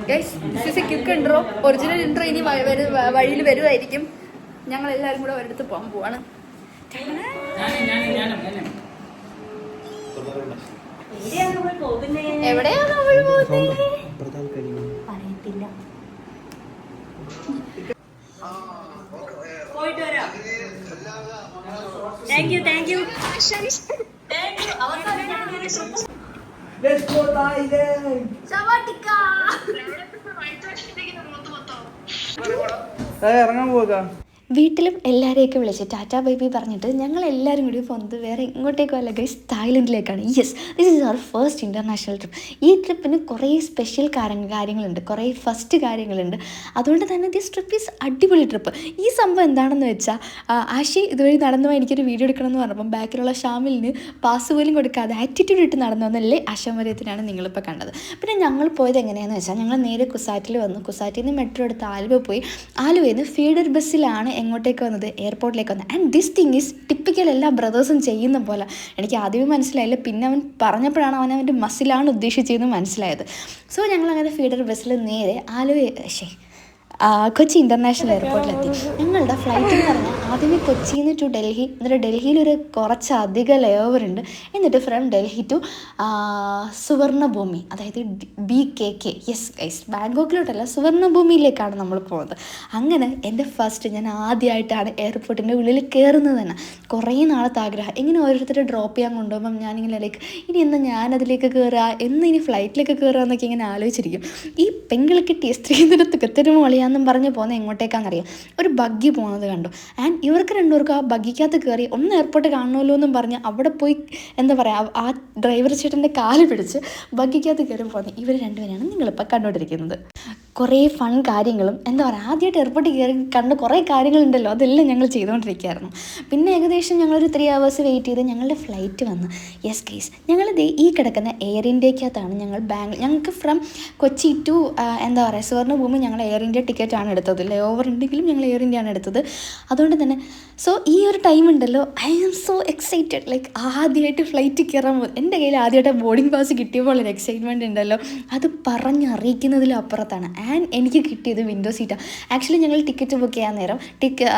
Guys this is A quick intro. Original intro ഇനി വഴിയിൽ വരുമായിരിക്കും. ഞങ്ങൾ എല്ലാവരും കൂടെ ഒരിടത്ത് പോകാൻ പോവാണ്. എവിടെയാ നമ്മൾ പോകുന്നത് അറിയത്തില്ല. പോയിട്ട് വരാം. Thank you thank you. ഇറങ്ങാൻ പോകാ. വീട്ടിലും എല്ലാവരെയൊക്കെ വിളിച്ച് ടാറ്റാ ബൈബി പറഞ്ഞിട്ട് ഞങ്ങൾ എല്ലാവരും കൂടി പോകുന്നത് വേറെ എങ്ങോട്ടേക്കോ അല്ല ഗൈസ്, തായ്ലൻഡിലേക്കാണ്. Yes, this is our first international trip. ഈ ട്രിപ്പിന് കുറേ സ്പെഷ്യൽ കാര്യങ്ങളുണ്ട്, കുറേ ഫസ്റ്റ് കാര്യങ്ങളുണ്ട്. അതുകൊണ്ട് തന്നെ ദിസ് ട്രിപ്പ് ഈസ് അടിപൊളി ട്രിപ്പ്. ഈ സംഭവം എന്താണെന്ന് വെച്ചാൽ, ആഷി ഇതുവഴി നടന്നു പോയി എനിക്കൊരു വീഡിയോ എടുക്കണമെന്ന് പറഞ്ഞപ്പം ബാക്കിലുള്ള ഷാമിലിന് പാസ് പോലും കൊടുക്കാതെ ആറ്റിറ്റ്യൂഡ് ഇട്ട് നടന്നു വന്നല്ലേ അശമര്യത്തിനാണ് നിങ്ങളിപ്പോൾ കണ്ടത്. പിന്നെ ഞങ്ങൾ പോയത് എങ്ങനെയാണെന്ന് വെച്ചാൽ, ഞങ്ങൾ നേരെ കുസാറ്റിൽ വന്നു. കുസാറ്റിൽ നിന്ന് മെട്രോ എടുത്ത് ആലുവ പോയി. ആലുവയിൽ നിന്ന് ഫീഡർ ബസ്സിലാണ് എങ്ങോട്ടേക്ക് വന്നത്, എയർപോർട്ടിലേക്ക് വന്നത്. And this thing is typical എല്ലാ ബ്രദേഴ്സും ചെയ്യുന്ന പോലെ. എനിക്ക് ആദ്യമേ മനസ്സിലായില്ല, പിന്നെ അവൻ പറഞ്ഞപ്പോഴാണ് അവൻ്റെ മസിലാണ് ഉദ്ദേശിച്ചതെന്ന് മനസ്സിലായത്. സോ ഞങ്ങളങ്ങനെ ഫീഡർ ബസ്സിൽ നേരെ കൊച്ചി ഇൻ്റർനാഷണൽ എയർപോർട്ടിലെത്തി. ഞങ്ങളുടെ ഫ്ലൈറ്റ് എന്ന് പറഞ്ഞാൽ ആദ്യമേ കൊച്ചിയിൽ നിന്ന് ടു ഡൽഹി, എന്നിട്ട് ഡൽഹിയിലൊരു കുറച്ചധികം ലേ ഓവർ ഉണ്ട്. എന്നിട്ട് ഫ്രം ഡൽഹി ടു സുവർണഭൂമി, അതായത് BKK. യെസ് ഗൈസ്, ബാങ്കോക്കിലോട്ടല്ല, സുവർണഭൂമിയിലേക്കാണ് നമ്മൾ പോകുന്നത്. അങ്ങനെ എൻ്റെ ഫസ്റ്റ്, ഞാൻ ആദ്യമായിട്ടാണ് എയർപോർട്ടിൻ്റെ ഉള്ളിൽ കയറുന്നത് തന്നെ. കുറേ നാളത്തെ ആഗ്രഹം. ഇങ്ങനെ ഓരോരുത്തരെ ഡ്രോപ്പ് ചെയ്യാൻ കൊണ്ടുപോകുമ്പം ഞാനിങ്ങനെ ഇനി എന്നാ ഞാനതിലേക്ക് കയറുക, ഇനി ഫ്ലൈറ്റിലേക്ക് കയറുക എന്നൊക്കെ ഇങ്ങനെ ആലോചിച്ചിരിക്കും. ഈ പെങ്കിൾ കിട്ടിയ സ്ത്രീധന തുകത്തിന് മോളിയാണെന്നും പറഞ്ഞ് പോകുന്നത് എങ്ങോട്ടേക്കാണെന്നറിയാം. ഒരു ബഗ്ഗി പോകുന്നത് കണ്ടു. ആൻഡ് ഇവർക്ക് രണ്ടുപേർക്കും ആ ബഗ്ഗിക്കകത്ത് കയറി ഒന്ന് എയർപോർട്ട് കാണണമല്ലോ എന്നും പറഞ്ഞ് അവിടെ പോയി എന്താ പറയുക, ആ ഡ്രൈവർ ചേട്ടൻ്റെ കാല് പിടിച്ച് ബഗ്ഗിക്കകത്ത് കയറി പോകുന്നത് ഇവർ രണ്ടുപേരാണ് നിങ്ങളിപ്പോൾ കണ്ടുകൊണ്ടിരിക്കുന്നത്. കുറേ ഫൺ കാര്യങ്ങളും എന്താ പറയുക, ആദ്യമായിട്ട് എയർപോർട്ടിൽ കയറി കണ്ട കുറേ കാര്യങ്ങളുണ്ടല്ലോ, അതെല്ലാം ഞങ്ങൾ ചെയ്തുകൊണ്ടിരിക്കുകയായിരുന്നു. പിന്നെ ഏകദേശം ഞങ്ങളൊരു 3 hours വെയിറ്റ് ചെയ്ത് ഞങ്ങളുടെ ഫ്ലൈറ്റ് വന്നു. യെസ് കേസ്, ഞങ്ങളിത് ഈ കിടക്കുന്ന എയർ ഇന്ത്യക്കകത്താണ് ഞങ്ങൾക്ക് ഫ്രം കൊച്ചി ടു എന്താ പറയുക സുവർണഭൂമി ഞങ്ങൾ എയർ ഇന്ത്യ ടിക്കറ്റാണ് എടുത്തത്. ലേ ഓവർ ഉണ്ടെങ്കിലും ഞങ്ങൾ എയർ ഇന്ത്യയാണ് എടുത്തത്. അതുകൊണ്ട് തന്നെ ഈ ഒരു ടൈം ഉണ്ടല്ലോ, ഐ ആം സോ എക്സൈറ്റഡ്. ആദ്യമായിട്ട് ഫ്ലൈറ്റ് കയറാൻ പോകും. എൻ്റെ കയ്യിൽ ആദ്യമായിട്ട് ബോർഡിംഗ് പാസ് കിട്ടിയപ്പോൾ ഒരു എക്സൈറ്റ്മെൻറ്റ് ഉണ്ടല്ലോ, അത് പറഞ്ഞറിയിക്കുന്നതിലും അപ്പുറത്താണ്. ആൻഡ് എനിക്ക് കിട്ടിയത് വിൻഡോ സീറ്റാണ്. ആക്ച്വലി ഞങ്ങൾ ടിക്കറ്റ് ബുക്ക് ചെയ്യാൻ നേരം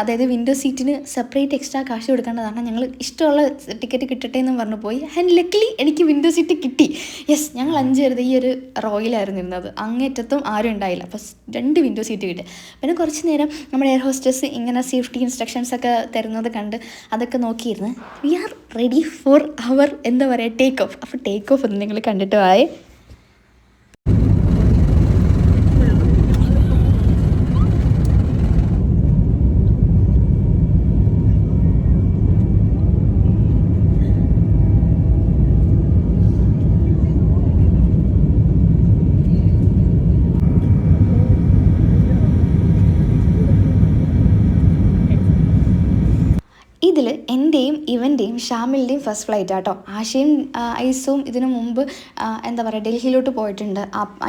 അതായത് വിൻഡോ സീറ്റിന് സെപ്പറേറ്റ് എക്സ്ട്രാ കാശ് കൊടുക്കേണ്ടതാണ്. ഞങ്ങൾ ഇഷ്ടമുള്ള ടിക്കറ്റ് കിട്ടട്ടെ എന്ന് പറഞ്ഞു പോയി. ആൻഡ് ലക്കിലി എനിക്ക് വിൻഡോ സീറ്റ് കിട്ടി. യെസ്, ഞങ്ങൾ 5 പേരുടെ ഈ ഒരു റോയിലായിരുന്നു ഇരുന്നത്. അങ്ങേറ്റത്തും ആരും ഉണ്ടായില്ല. അപ്പോൾ 2 വിൻഡോ സീറ്റ് കിട്ടി. പിന്നെ കുറച്ച് നേരം നമ്മുടെ എയർ ഹോസ്റ്റസ് ഇങ്ങനെ സേഫ്റ്റി ഇൻസ്ട്രക്ഷൻസ് ഒക്കെ തരുന്നത് കണ്ട് അതൊക്കെ നോക്കിയിരുന്നു. വി ആർ റെഡി ഫോർ അവർ എന്താ പറയുക ടേക്ക് ഓഫ്. അപ്പോൾ ടേക്ക് ഓഫ് ഒന്ന് നിങ്ങൾ കണ്ടിട്ട് ആയേ. ഇതിൽ എൻ്റെയും ഇവൻ്റെയും ഷാമിലിൻ്റെയും ഫസ്റ്റ് ഫ്ലൈറ്റ് ആട്ടോ. ആശയും ഐസും ഇതിനു മുമ്പ് എന്താ പറയുക ഡൽഹിയിലോട്ട് പോയിട്ടുണ്ട്,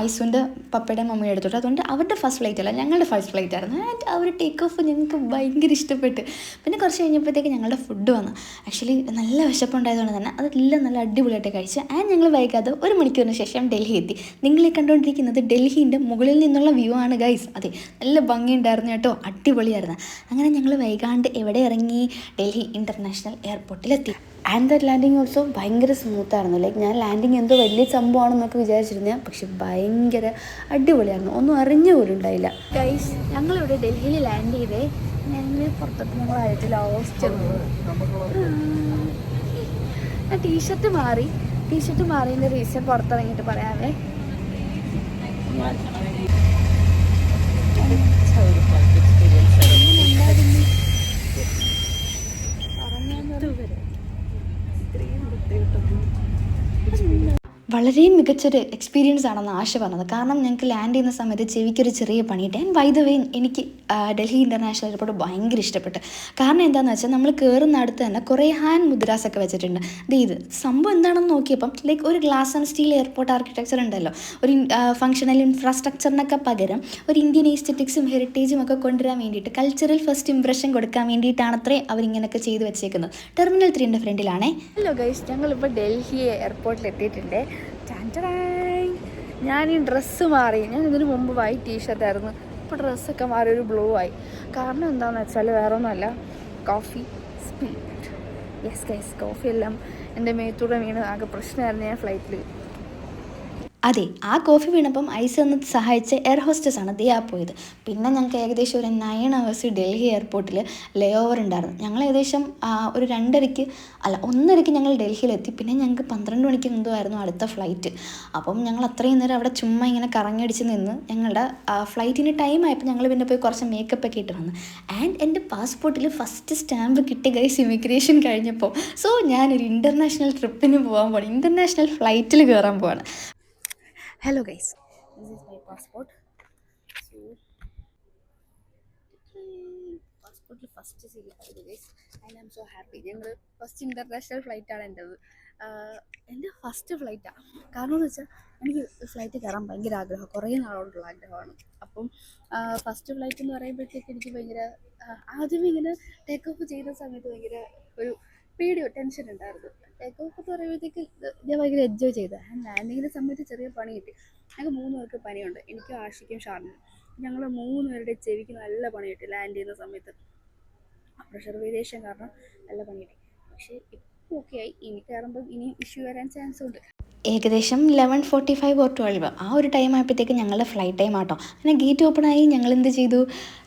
ഐസുൻ്റെ പപ്പയുടെയും മമ്മിയുടെ അടുത്തോട്ട്. അതുകൊണ്ട് അവരുടെ ഫസ്റ്റ് ഫ്ലൈറ്റ് അല്ല, ഞങ്ങളുടെ ഫസ്റ്റ് ഫ്ലൈറ്റ് ആയിരുന്നു. ആൻഡ് അവർ ടേക്ക് ഓഫ് ഞങ്ങൾക്ക് ഭയങ്കര ഇഷ്ടപ്പെട്ട്. പിന്നെ കുറച്ച് കഴിഞ്ഞപ്പോഴത്തേക്ക് ഞങ്ങളുടെ ഫുഡ് വന്നു. ആക്ച്വലി നല്ല വിശപ്പുണ്ടായതുകൊണ്ട് തന്നെ അതെല്ലാം നല്ല അടിപൊളിയായിട്ട് കഴിച്ച്. ആൻഡ് ഞങ്ങൾ വൈകാതെ 1 മണിക്കൂറിന് ശേഷം ഡൽഹി എത്തി. നിങ്ങളെ കണ്ടുകൊണ്ടിരിക്കുന്നത് ഡൽഹിൻ്റെ മുകളിൽ നിന്നുള്ള വ്യൂ ആണ് ഗൈസ്. അതെ, നല്ല ഭംഗിയുണ്ടായിരുന്നു കേട്ടോ, അടിപൊളിയായിരുന്നു. അങ്ങനെ ഞങ്ങൾ വൈകാണ്ട് എവിടെ ഇറങ്ങി, ഡൽഹി ഇൻ്റർനാഷണൽ എയർപോർട്ടിലെത്തി. ആൻഡ് ദ ലാൻഡിങ് ഓൾസോ ഭയങ്കര സ്മൂത്തായിരുന്നു. ഞാൻ ലാൻഡിങ് എന്തോ വലിയ സംഭവമാണെന്നൊക്കെ വിചാരിച്ചിരുന്നത്, പക്ഷെ ഭയങ്കര അടിപൊളിയായിരുന്നു. ഒന്നും അറിഞ്ഞു പോലും ഉണ്ടായില്ല ഗൈസ്. ഞങ്ങളിവിടെ ഡൽഹിയിൽ ലാൻഡ് ചെയ്തേ. ഞങ്ങൾ പുറത്തോട്ട് ഞങ്ങളായിട്ട് ലാസ്റ്റ് ടീഷർട്ട് മാറിയതിൻ്റെ റീസൺ പുറത്തിറങ്ങിയിട്ട് പറയാവേ. വളരെ മികച്ചൊരു എക്സ്പീരിയൻസ് ആണെന്ന് ആശ പറഞ്ഞത്. കാരണം ഞങ്ങൾക്ക് ലാൻഡ് ചെയ്യുന്ന സമയത്ത് ചെവിക്കൊരു ചെറിയ പണിയിട്ട്. ആൻഡ് ബൈ ദ വേ എനിക്ക് ഡൽഹി ഇൻ്റർനാഷണൽ എയർപോർട്ട് ഭയങ്കര ഇഷ്ടപ്പെട്ടു. കാരണം എന്താണെന്ന് വെച്ചാൽ നമ്മൾ കയറുന്ന അടുത്ത് തന്നെ കുറേ ഹാൻഡ് മുദ്രാസൊക്കെ വെച്ചിട്ടുണ്ട്. ഇത് സംഭവം എന്താണെന്ന് നോക്കിയപ്പം ഒരു glass and steel airport architecture ഉണ്ടല്ലോ, ഒരു ഫങ്ഷണൽ ഇൻഫ്രാസ്ട്രക്ചറിനൊക്കെ പകരം ഒരു ഇന്ത്യൻ എസ്തെറ്റിക്സും ഹെറിറ്റേജും ഒക്കെ കൊണ്ടുവരാൻ വേണ്ടിയിട്ട് കൾച്ചറൽ ഫസ്റ്റ് ഇംപ്രഷൻ കൊടുക്കാൻ വേണ്ടിയിട്ടാണത്രേ അവരിങ്ങനെയൊക്കെ ചെയ്ത് വെച്ചേക്കുന്നത്. ടെർമിനൽ 3 ഫ്രണ്ടിലാണേ. ഹലോ ഗൈസ്, ഞങ്ങളിപ്പോൾ ഡൽഹി എയർപോർട്ടിൽ എത്തിയിട്ടുണ്ട്. ഞാൻ ഈ ഡ്രസ്സ് മാറി. ഞാൻ ഇതിന് മുമ്പ് വൈറ്റ് ടീഷർട്ടായിരുന്നു, ഇപ്പോൾ ഡ്രസ്സൊക്കെ മാറി ഒരു ബ്ലൂ ആയി. കാരണം എന്താണെന്ന് വെച്ചാൽ വേറെ ഒന്നുമല്ല, coffee spilled. Yes guys, coffee എല്ലാം എൻ്റെ മേത്തൂടെ വീണ് ആകെ പ്രശ്നമായിരുന്നു ഞാൻ ഫ്ലൈറ്റിൽ. അതെ, ആ കോഫി വീണപ്പം ഐസ് ഒന്ന് സഹായിച്ച എയർ ഹോസ്റ്റസ് ആണ് ദേ പോയത്. പിന്നെ ഞങ്ങൾക്ക് ഏകദേശം ഒരു 9 hours ഡൽഹി എയർപോർട്ടിൽ ലേ ഓവർ ഉണ്ടായിരുന്നു. ഞങ്ങൾ ഏകദേശം ഒരു 1:30 ഞങ്ങൾ ഡൽഹിയിലെത്തി. പിന്നെ ഞങ്ങൾക്ക് 12 മണിക്ക് മുമ്പായിരുന്നു അടുത്ത ഫ്ലൈറ്റ്. അപ്പം ഞങ്ങൾ അത്രയും നേരം അവിടെ ചുമ്മാ ഇങ്ങനെ കറങ്ങിയടിച്ച് നിന്ന് ഞങ്ങളുടെ ഫ്ലൈറ്റിന് ടൈം ആയപ്പോൾ ഞങ്ങൾ പിന്നെ പോയി കുറച്ച് മേക്കപ്പ് ഒക്കെ ഇട്ട് വന്നു. ആൻഡ് എൻ്റെ പാസ്പോർട്ടിൽ ഫസ്റ്റ് സ്റ്റാമ്പ് കിട്ടിയ ഗൈസ് ഇമിഗ്രേഷൻ കഴിഞ്ഞപ്പോൾ. സോ ഞാനൊരു ഇൻ്റർനാഷണൽ ട്രിപ്പിന് പോകാൻ പോവാണ്, ഇൻ്റർനാഷണൽ ഫ്ലൈറ്റിൽ കയറാൻ പോവാണ്. Hello guys, this is my passport. So, passport first ശരിയായത് guys, and I'm so happy. ഞങ്ങൾ ഫസ്റ്റ് ഇൻ്റർനാഷണൽ ഫ്ലൈറ്റാണ് എൻ്റെ ഫസ്റ്റ് ഫ്ലൈറ്റാണ്. കാരണം എന്ന് വെച്ചാൽ എനിക്ക് ഫ്ലൈറ്റ് കയറാൻ ഭയങ്കര ആഗ്രഹം, കുറേ നാളോടുള്ള ആഗ്രഹമാണ്. അപ്പം ഫസ്റ്റ് ഫ്ലൈറ്റ് എന്ന് പറയുമ്പോഴത്തേക്ക് എനിക്ക് ഭയങ്കര ആദ്യമേ ഇങ്ങനെ ടേക്ക് ഓഫ് ചെയ്യുന്ന സമയത്ത് ഭയങ്കര ഒരു പേടിയോ ടെൻഷൻ ഉണ്ടായിരുന്നു. ടേക്ക് ഓഫ് എന്ന് പറയുമ്പോഴത്തേക്ക് ഞാൻ ഭയങ്കര എൻജോയ് ചെയ്തത്. ആൻഡ് ലാൻഡിങ്ങിൻ്റെ സമയത്ത് ചെറിയ പണി കിട്ടി. ഞങ്ങൾക്ക് 3 പേർക്ക് പനിയുണ്ട്, എനിക്കും ആഷിക്കും ഷാർണിനും. ഞങ്ങൾ 3 പേരുടെ ചെവിക്ക് നല്ല പണി കിട്ടി ലാൻഡ് ചെയ്യുന്ന സമയത്ത്. പ്രഷർ വേരിയേഷൻ കാരണം നല്ല പണി കിട്ടി. പക്ഷേ ഇപ്പോൾ ഓക്കെ ആയി. ഇനി കയറുമ്പോൾ ഇനിയും ഇഷ്യൂ വരാൻ ചാൻസ് ഉണ്ട്. ഏകദേശം 11:45 or 12 ആ ഒരു ടൈം ആയപ്പോഴത്തേക്ക് ഞങ്ങളുടെ ഫ്ലൈറ്റ് ടൈം ആട്ടോ. അങ്ങനെ ഗേറ്റ് ഓപ്പൺ ആയി. ഞങ്ങൾ എന്ത് ചെയ്തു,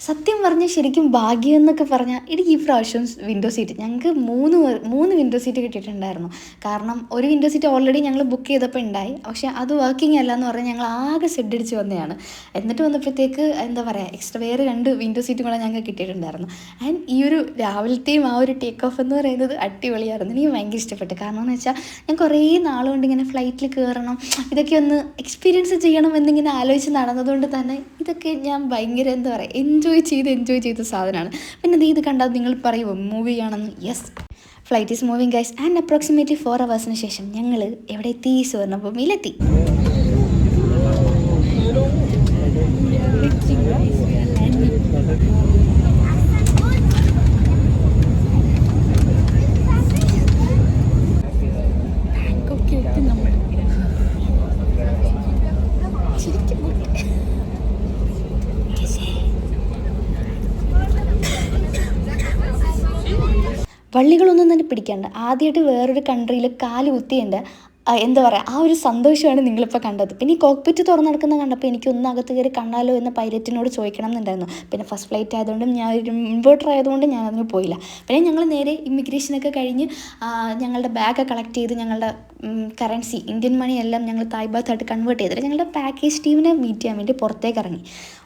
സത്യം പറഞ്ഞാൽ ശരിക്കും ഭാഗ്യം എന്നൊക്കെ പറഞ്ഞാൽ എനിക്ക് ഈ പ്രാവശ്യം വിൻഡോ സീറ്റ്, ഞങ്ങൾക്ക് 3 വിൻഡോ സീറ്റ് കിട്ടിയിട്ടുണ്ടായിരുന്നു. കാരണം ഒരു വിൻഡോ സീറ്റ് ഓൾറെഡി ഞങ്ങൾ ബുക്ക് ചെയ്തപ്പോൾ ഉണ്ടായി, പക്ഷേ അത് വർക്കിംഗ് അല്ല എന്ന് പറഞ്ഞാൽ ഞങ്ങൾ ആകെ സെഡ് അടിച്ച് വന്നതാണ്. എന്നിട്ട് വന്നപ്പോഴത്തേക്ക് എന്താ പറയുക, എക്സ്ട്രാ വേറെ 2 വിൻഡോ സീറ്റും കൂടെ ഞങ്ങൾക്ക് കിട്ടിയിട്ടുണ്ടായിരുന്നു. ആൻഡ് ഈ ഒരു രാവിലത്തെയും ആ ഒരു ടേക്ക് ഓഫ് എന്ന് പറയുന്നത് അടിപൊളിയായിരുന്നു. എനിക്ക് ഭയങ്കര ഇഷ്ടപ്പെട്ടു. കാരണം എന്ന് വെച്ചാൽ ഞാൻ കുറേ നാളുകൊണ്ട് ഇങ്ങനെ ഫ്ലൈറ്റിൽ കയറണം, ഇതൊക്കെ ഒന്ന് എക്സ്പീരിയൻസ് ചെയ്യണം എന്നിങ്ങനെ ആലോചിച്ച് നടന്നതുകൊണ്ട് തന്നെ ഇതൊക്കെ ഞാൻ ഭയങ്കര എന്താ പറയുക എൻജോയ് ചെയ്ത സാധനമാണ്. പിന്നെ ഇത് കണ്ടാൽ നിങ്ങൾ പറയുമോ മൂവിയാണെന്ന്? Yes, flight is moving guys. And approximately 4 hours ശേഷം ഞങ്ങൾ എവിടെ എത്തി? സുവർണഭൂമിയിലെത്തി. വള്ളികളൊന്നും തന്നെ പിടിക്കാണ്ട് ആദ്യമായിട്ട് വേറൊരു കൺട്രിയിൽ കാല് കുത്തിയുണ്ട് എന്താ പറയുക, ആ ഒരു സന്തോഷമാണ് നിങ്ങളിപ്പോൾ കണ്ടത്. പിന്നെ ഈ കോക്പിറ്റ് തുറന്ന് നടക്കുന്ന കണ്ടപ്പോൾ എനിക്കൊന്നും അകത്ത് കയറി കണ്ടാലോ എന്ന് പൈലറ്റിനോട് ചോദിക്കണം എന്നുണ്ടായിരുന്നു. പിന്നെ ഫസ്റ്റ് ഫ്ലൈറ്റ് ആയതുകൊണ്ടും ഞാൻ ഒരു ഇൻവേർട്ടർ ആയതുകൊണ്ട് ഞാൻ അതിന് പോയില്ല. പിന്നെ ഞങ്ങൾ നേരെ ഇമിഗ്രേഷനൊക്കെ കഴിഞ്ഞ് ഞങ്ങളുടെ ബാഗ് കളക്ട് ചെയ്ത് ഞങ്ങളുടെ കറൻസി ഇന്ത്യൻ മണി എല്ലാം ഞങ്ങൾ തായ്ബാത്തായിട്ട് കൺവേർട്ട് ചെയ്തിട്ട് ഞങ്ങളുടെ പാക്കേജ് ടീമിനെ മീറ്റ് ചെയ്യാൻ വേണ്ടി പുറത്തേക്ക് ഇറങ്ങി.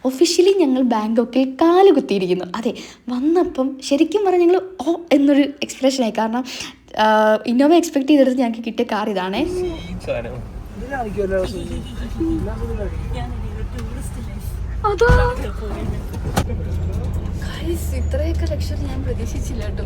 ഒഫീഷ്യലി ഞങ്ങൾ ബാങ്കോക്കിൽ കാല് കുത്തിയിരിക്കുന്നു. അതെ, വന്നപ്പം ശരിക്കും പറഞ്ഞാൽ ഞങ്ങൾ ഓ എന്നൊരു എക്സ്പ്രഷനായി. കാരണം ഇന്നോവ എക്സ്പെക്ട് ചെയ്തെടുത്ത് ഞങ്ങൾക്ക് കിട്ടിയ കാർ ഇതാണേ. ഇത്രയൊക്കെ ലക്ഷം ഞാൻ പ്രതീക്ഷിച്ചില്ല കേട്ടോ.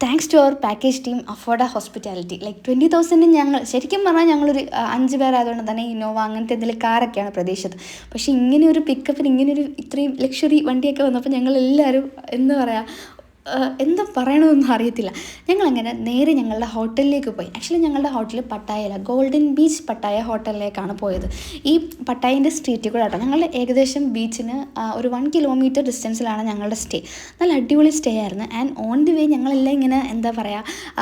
Thanks to our package team Afforda hospitality. Like 20,000 ഞങ്ങൾ ശരിക്കും പറഞ്ഞാൽ ഞങ്ങളൊരു 5 പേരായതുകൊണ്ട് തന്നെ ഇന്നോവ അങ്ങനത്തെ എന്തെങ്കിലും കാറൊക്കെയാണ് പ്രതീക്ഷിച്ചത്. പക്ഷേ ഇങ്ങനെ ഒരു പിക്കപ്പിന് ഇങ്ങനെയൊരു ഇത്രയും ലക്ഷറി വണ്ടിയൊക്കെ വന്നപ്പോൾ ഞങ്ങളെല്ലാവരും എന്താ പറയുക, എന്താ പറയണമെന്നൊന്നും അറിയത്തില്ല. ഞങ്ങളങ്ങനെ നേരെ ഞങ്ങളുടെ ഹോട്ടലിലേക്ക് പോയി. ആക്ച്വലി ഞങ്ങളുടെ ഹോട്ടൽ പട്ടായയില ഗോൾഡൻ ബീച്ച് പട്ടായ ഹോട്ടലിലേക്കാണ് പോയത്. ഈ പട്ടായൻ്റെ സ്ട്രീറ്റിൽ കൂടെ ആട്ടോ. ഞങ്ങൾ ഏകദേശം ബീച്ചിന് ഒരു 1 kilometer ഡിസ്റ്റൻസിലാണ് ഞങ്ങളുടെ സ്റ്റേ. നല്ല അടിപൊളി സ്റ്റേ ആയിരുന്നു. ആൻഡ് ഓൺ ദി വേ ഞങ്ങളെല്ലാം ഇങ്ങനെ എന്താ പറയുക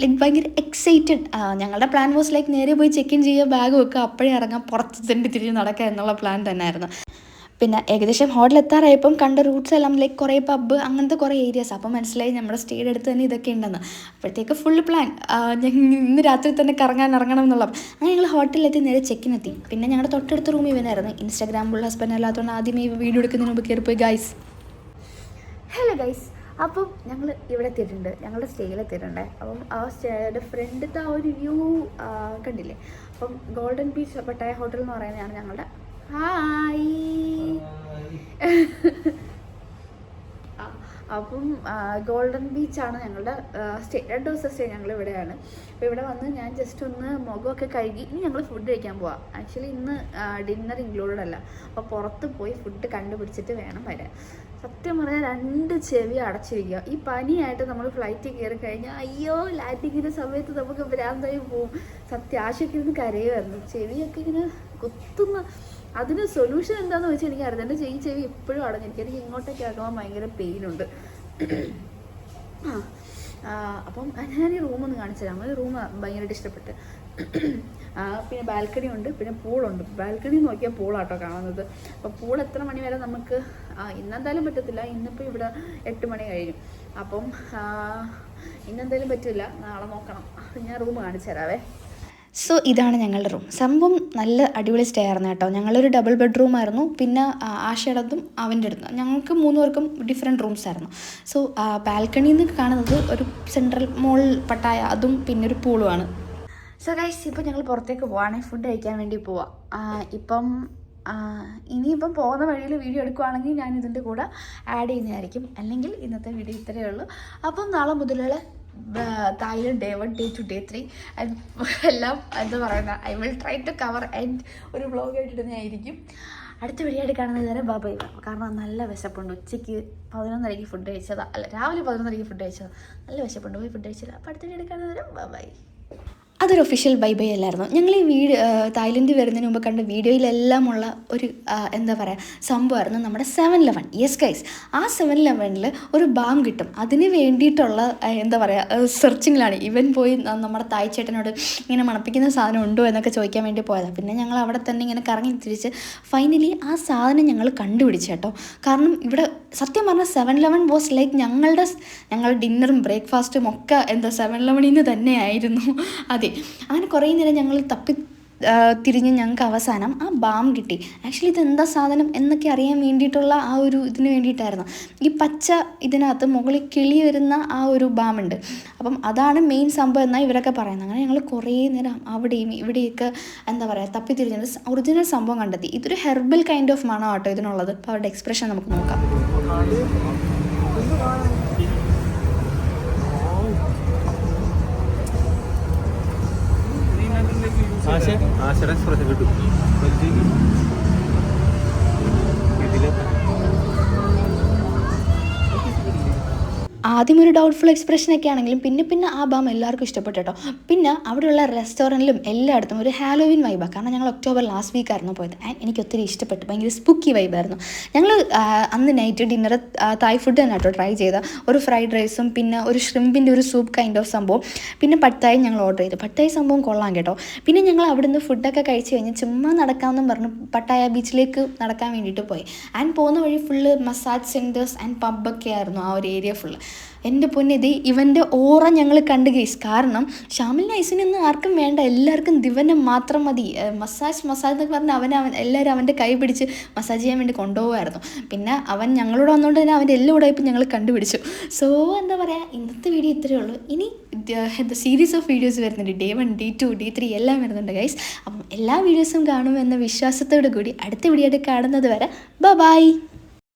ലൈക്ക് ഭയങ്കര എക്സൈറ്റഡ്. ഞങ്ങളുടെ പ്ലാൻ വാസ് ലൈക്ക് നേരെ പോയി ചെക്ക് ഇൻ ചെയ്യുക, ബാഗ് വെക്കുക, അപ്പോഴേ ഇറങ്ങാം, പുറത്ത് തിരിഞ്ഞ് നടക്കുക എന്നുള്ള പ്ലാൻ തന്നെയായിരുന്നു. പിന്നെ ഏകദേശം ഹോട്ടൽ എത്താറായപ്പം കണ്ട റൂട്ട്സ് എല്ലാം ലൈക്ക് കുറേ പബ്ബ് അങ്ങനത്തെ കുറേ ഏരിയാസ്. അപ്പം മനസ്സിലായി നമ്മുടെ സ്റ്റേയുടെ അടുത്ത് തന്നെ ഇതൊക്കെ ഉണ്ടെന്ന്. അപ്പോഴത്തേക്ക് ഫുൾ പ്ലാൻ ഇന്ന് രാത്രി തന്നെ കറങ്ങാൻ ഇറങ്ങണം എന്നുള്ള. അങ്ങനെ ഞങ്ങൾ ഹോട്ടലിലെത്തി നേരെ ചെക്കിനെത്തി. പിന്നെ ഞങ്ങളുടെ തൊട്ടടുത്ത റൂം ഇവനായിരുന്നു. ഇൻസ്റ്റാഗ്രാമിലുള്ള ഹസ്ബൻഡ് അല്ലാത്തതുകൊണ്ട് ആദ്യം ഈ വീഡിയോ എടുക്കുന്നതിന് മുമ്പ് കയറിപ്പോയി ഗൈസ്. ഹലോ ഗൈസ്, അപ്പം ഞങ്ങൾ ഇവിടെ എത്തിയിട്ടുണ്ട്, ഞങ്ങളുടെ സ്റ്റേയിലെത്തിയിട്ടുണ്ട്. അപ്പം ആ സ്റ്റേയുടെ ഫ്രണ്ടിലത്തെ ആ ഒരു വ്യൂ കണ്ടില്ലേ. അപ്പം ഗോൾഡൻ ബീച്ച് പട്ടായ ഹോട്ടൽ എന്ന് പറയുന്നതാണ് ഞങ്ങളുടെ. ഹായ് അപ്പം ഗോൾഡൻ ബീച്ചാണ് ഞങ്ങളുടെ സ്റ്റേ. 2 ദിവസം സ്റ്റേ ഞങ്ങൾ ഇവിടെയാണ്. അപ്പോൾ ഇവിടെ വന്ന് ഞാൻ ജസ്റ്റ് ഒന്ന് മുഖമൊക്കെ കഴുകി ഇനി ഞങ്ങൾ ഫുഡ് കഴിക്കാൻ പോവാം. ആക്ച്വലി ഇന്ന് ഡിന്നർ ഇൻക്ലൂഡഡ് അല്ല. അപ്പോൾ പുറത്ത് പോയി ഫുഡ് കണ്ടുപിടിച്ചിട്ട് വേണം വരാൻ. സത്യം പറഞ്ഞാൽ 2 ചെവി അടച്ചിരിക്കുക. ഈ പനിയായിട്ട് നമ്മൾ ഫ്ലൈറ്റിൽ കയറി കഴിഞ്ഞാൽ അയ്യോ ലാൻഡിങ്ങിൻ്റെ സമയത്ത് നമുക്ക് ഭ്രാന്തായി പോവും. സത്യം ആശയൊക്കെ ഇരുന്ന് കരയുമായിരുന്നു. ചെവിയൊക്കെ ഇങ്ങനെ കുത്തുന്ന. അതിന് സൊല്യൂഷൻ എന്താണെന്ന് വെച്ചാൽ എനിക്കറിയാം. എൻ്റെ ചെവി എപ്പോഴും അടഞ്ഞിരിക്കും. എനിക്ക് ഇങ്ങോട്ടേക്ക് ആക്കുമ്പോൾ ഭയങ്കര പെയിനുണ്ട്. അപ്പം ഞാൻ ഈ റൂമൊന്ന് കാണിച്ചു തരാം. ഈ റൂം ഭയങ്കരമായിട്ട് ഇഷ്ടപ്പെട്ട്. പിന്നെ ബാൽക്കണി ഉണ്ട്, പിന്നെ പൂളുണ്ട്. ബാൽക്കണി നോക്കിയാൽ പൂളാട്ടോ കാണുന്നത്. അപ്പോൾ പൂൾ എത്ര മണി വരെ നമുക്ക് ഇന്നെന്തായാലും പറ്റത്തില്ല. ഇന്നിപ്പോൾ ഇവിടെ 8 മണി കഴിഞ്ഞു. അപ്പം ഇന്നെന്തായാലും പറ്റില്ല, നാളെ നോക്കണം. ഞാൻ റൂം കാണിച്ചു തരാവേ. സോ ഇതാണ് ഞങ്ങളുടെ റൂം. സംഭവം നല്ല അടിപൊളി സ്റ്റേ ആയിരുന്നു കേട്ടോ. ഞങ്ങളൊരു ഡബിൾ ബെഡ്റൂം ആയിരുന്നു. പിന്നെ ആശയുടേതും അവൻ്റെ അടുത്തും ഞങ്ങൾക്ക് 3 പേർക്കും ഡിഫറെൻറ്റ് റൂംസ് ആയിരുന്നു. സോ ബാൽക്കണിയിൽ നിന്ന് കാണുന്നത് ഒരു സെൻട്രൽ മോൾ പട്ടായ, അതും പിന്നെ ഒരു പൂളുമാണ്. സോ ഗൈസ് ഇപ്പോൾ ഞങ്ങൾ പുറത്തേക്ക് പോവാണെങ്കിൽ ഫുഡ് കഴിക്കാൻ വേണ്ടി പോവാം. ഇനിയിപ്പം പോകുന്ന വഴിയിൽ വീഡിയോ എടുക്കുവാണെങ്കിൽ ഞാൻ ഇതിൻ്റെ കൂടെ ആഡ് ചെയ്യുന്നതായിരിക്കും. അല്ലെങ്കിൽ ഇന്നത്തെ വീഡിയോ ഇത്രയേ ഉള്ളൂ. അപ്പം നാളെ മുതലുള്ള തായ്ലൻഡ് Day 1 Day 2 Day 3 എല്ലാം എന്താ പറയുക, I will try to cover and ഒരു വ്ളോഗ് ആയിട്ടിടുന്നതായിരിക്കും. അടുത്ത വീഡിയോ ആയിട്ട് കാണുന്നത് വരെ ബൈ. കാരണം നല്ല വിശപ്പുണ്ട്. ഉച്ചയ്ക്ക് 11:30 ഫുഡ് കഴിച്ചതാ, അല്ല രാവിലെ 11:30 ഫുഡ് കഴിച്ചതാ. നല്ല വിശപ്പുണ്ട്, പോയി ഫുഡ് കഴിച്ചത്. അപ്പോൾ അടുത്ത വീഡിയോ കാണുന്നത് വരെ ബൈ. അതൊരു ഒഫീഷ്യൽ ബൈ അല്ലായിരുന്നു. ഞങ്ങൾ ഈ തായ്ലൻഡ് വരുന്നതിന് മുമ്പ് കണ്ട വീഡിയോയിലെല്ലാമുള്ള ഒരു എന്താ പറയുക സംഭവമായിരുന്നു നമ്മുടെ 7-Eleven. യെസ് ഗൈസ്, ആ 7-Elevenൽ ഒരു ബാം കിട്ടും. അതിന് വേണ്ടിയിട്ടുള്ള എന്താ പറയുക സെർച്ചിങ്ങിലാണ്. ഇവൻ പോയി നമ്മുടെ തായ് ചേട്ടനോട് ഇങ്ങനെ മണപ്പിക്കുന്ന സാധനം ഉണ്ടോ എന്നൊക്കെ ചോദിക്കാൻ വേണ്ടി പോയതാണ്. പിന്നെ ഞങ്ങൾ അവിടെ തന്നെ ഇങ്ങനെ കറങ്ങി തിരിച്ച് ഫൈനലി ആ സാധനം ഞങ്ങൾ കണ്ടുപിടിച്ചു കേട്ടോ. കാരണം ഇവിടെ സത്യം പറഞ്ഞാൽ 7-Eleven വാസ് ലൈക്ക് ഞങ്ങളുടെ ഡിന്നറും ബ്രേക്ക്ഫാസ്റ്റും ഒക്കെ എന്താ 7-Elevenൽ നിന്ന് തന്നെയായിരുന്നു. അതെ, അങ്ങനെ കുറേ നേരം ഞങ്ങൾ തിരിഞ്ഞ് ഞങ്ങൾക്ക് അവസാനം ആ ബാം കിട്ടി. ആക്ച്വലി ഇതെന്താ സാധനം എന്നൊക്കെ അറിയാൻ വേണ്ടിയിട്ടുള്ള ആ ഒരു ഇതിന് വേണ്ടിയിട്ടായിരുന്നു. ഈ പച്ച ഇതിനകത്ത് മുകളിൽ കിളി വരുന്ന ആ ഒരു ബാമുണ്ട്. അപ്പം അതാണ് മെയിൻ സംഭവം എന്നാണ് ഇവരൊക്കെ പറയുന്നത്. അങ്ങനെ ഞങ്ങൾ കുറേ നേരം അവിടെയും ഇവിടെയൊക്കെ എന്താ പറയുക തിരിഞ്ഞത് ഒറിജിനൽ സംഭവം കണ്ടെത്തി. ഇതൊരു ഹെർബൽ കൈൻഡ് ഓഫ് മണം കേട്ടോ ഇതിനുള്ളത്. അപ്പോൾ അവരുടെ എക്സ്പ്രഷൻ നമുക്ക് നോക്കാം. ആശയുടെ എക്സ്പ്രഷൻ കിട്ടും. ആദ്യം ഒരു ഡൗട്ട്ഫുൾ എക്സ്പ്രഷനൊക്കെ ആണെങ്കിലും പിന്നെ ആ ബാം എല്ലാവർക്കും ഇഷ്ടപ്പെട്ടു കേട്ടോ. പിന്നെ അവിടെയുള്ള റെസ്റ്റോറൻറ്റിലും എല്ലായിടത്തും ഒരു ഹാലോവിൻ വൈബാണ്. കാരണം ഞങ്ങൾ ഒക്ടോബർ ലാസ്റ്റ് വീക്കായിരുന്നു പോയത്. ആൻഡ് എനിക്ക് ഒത്തിരി ഇഷ്ടപ്പെട്ടു. ഭയങ്കര സ്പൂക്കി വൈബായിരുന്നു. ഞങ്ങൾ അന്ന് നൈറ്റ് ഡിന്നർ തായ് ഫുഡ് തന്നെ കേട്ടോ ട്രൈ ചെയ്ത. ഒരു ഫ്രൈഡ് റൈസും പിന്നെ ഒരു ഷ്രിമ്പിൻ്റെ ഒരു സൂപ്പ് കൈൻഡ് ഓഫ് സംഭവം. പിന്നെ പട്ടായും ഞങ്ങൾ ഓർഡർ ചെയ്തു. പട്ടായ സംഭവം കൊള്ളാം കേട്ടോ. പിന്നെ ഞങ്ങൾ അവിടുന്ന് ഫുഡൊക്കെ കഴിച്ച് കഴിഞ്ഞ് ചുമ്മാ നടക്കാമെന്നും പറഞ്ഞു പട്ടായ ബീച്ചിലേക്ക് നടക്കാൻ വേണ്ടിയിട്ട് പോയി. ആൻഡ് പോകുന്ന വഴി ഫുള്ള് മസാജ് സെൻറ്റേഴ്സ് ആൻഡ് പബ്ബൊക്കെ ആയിരുന്നു ആ ഒരു ഏരിയ ഫുള്ള്. എൻ്റെ പൊന്നിത് ഇവൻ്റെ ഓറ ഞങ്ങൾ കണ്ട് ഗൈസ്. കാരണം ഷാമിലിന് ഐസിനൊന്നും ആർക്കും വേണ്ട, എല്ലാവർക്കും ദിവനെ മാത്രം മതി. മസാജ് എന്നൊക്കെ പറഞ്ഞാൽ എല്ലാവരും അവൻ്റെ കൈ പിടിച്ച് മസാജ് ചെയ്യാൻ വേണ്ടി കൊണ്ടുപോകുമായിരുന്നു. പിന്നെ അവൻ ഞങ്ങളോട് വന്നുകൊണ്ട് തന്നെ അവൻ്റെ എല്ലാം കൂടെ ഇപ്പം ഞങ്ങൾ കണ്ടുപിടിച്ചു. സോ എന്താ പറയുക, ഇന്നത്തെ വീഡിയോ ഇത്രയേ ഉള്ളൂ. ഇനി സീരീസ് ഓഫ് വീഡിയോസ് വരുന്നുണ്ട്. Day 1 Day 2 Day 3 എല്ലാം വരുന്നുണ്ട് ഗൈസ്. അപ്പം എല്ലാ വീഡിയോസും കാണുമെന്ന വിശ്വാസത്തോടു കൂടി അടുത്ത വീഡിയോ ആയിട്ട് കാണുന്നത് വരെ ബൈ.